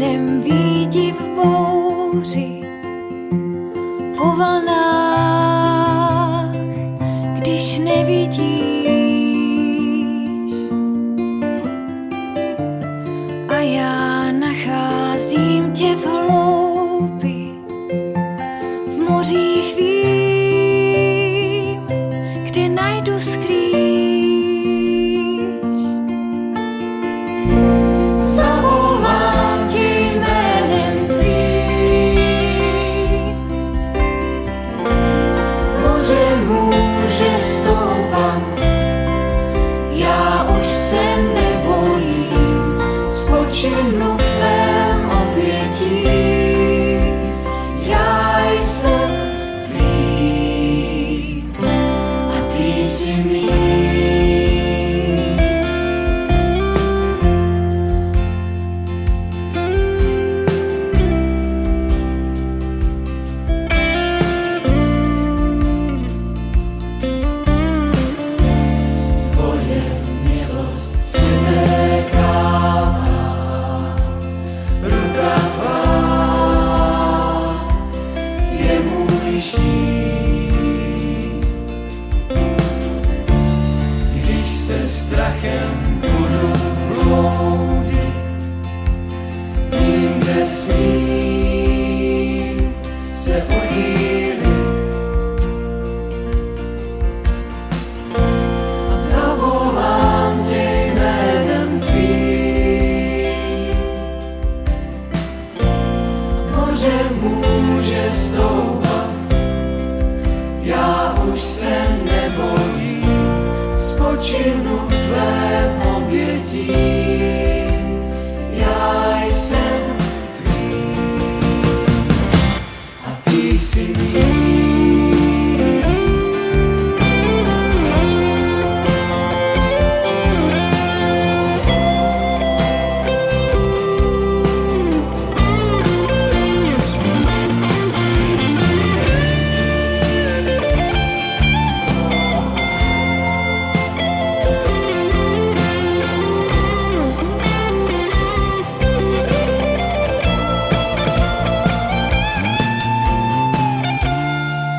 jménem výdiv bouři po vlnách, když nevidíš. A já nacházím tě v hloubi, v mořích vím, kde najdu skrýš. Zavolám ti jménem tvým, moře může stoupat, já už se nebojím, spočinu v tvém obětí, já jsem tvým a ty jsi mým. Tvoje milost přitékává, ruka tvá je můj štít. Když se strachem budu bloudit, vím, kde smím se uchýlit a zavolám tě jménem tvým. Moře může stoupat, já už se nebojím, spočinu v tvém obětí, já jsem tvým a ty jsi mým.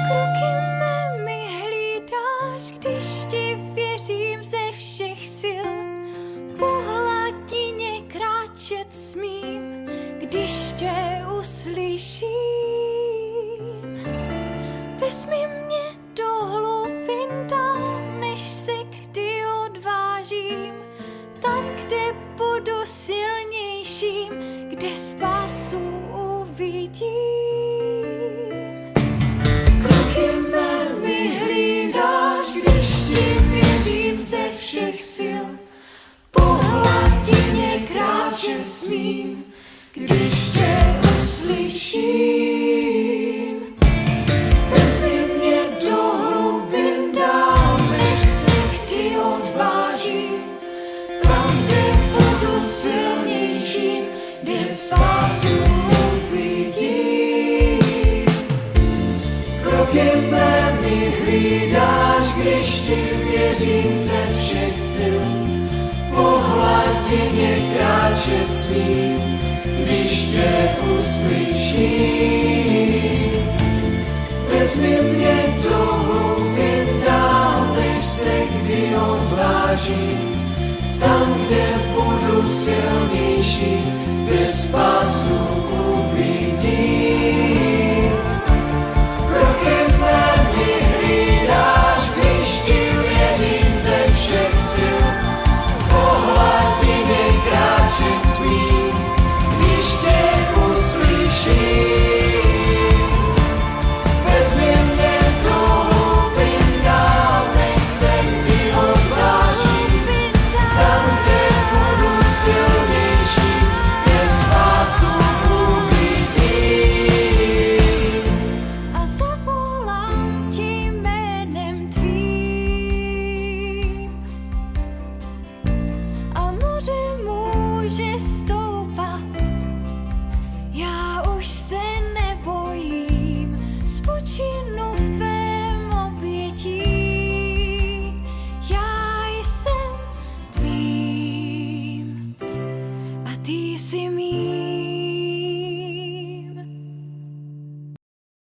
Kroky mé mi hlídáš, když ti věřím ze všech sil. Po hladině kráčet smím, když tě uslyším. Vezmi mě do hlubin dál, než se kdy odvážím. Tam, kde budu silnějším, kde spásu uvidím. Kroky mé mi hlídáš, když ti věřím ze všech sil. Po hladině kráčet smím, když tě uslyším. Vezmi mě do hlubin dál, než se kdy odvážím. Tam, kde budu silnějším, kde spásu uvidím. Kroky mé mi hlídáš, když ti věřím ze všech sil. Po hladině kráčet smím, když tě uslyším. Vezmi mě do hlubin dál, než se kdy odvážím. Tam, kde budu silnější, kde spásu uvidím. Kroky mé mi hlídáš, když ti věřím ze všech sil. Po hladině kráčet smím, když tě uslyším. Vezmi mě do hlubin dál, než se kdy odvážím. Tam, kde budu silnější, kde spásu uvidím. A zavolám ti jménem tvým. A moře může stoupat, já už se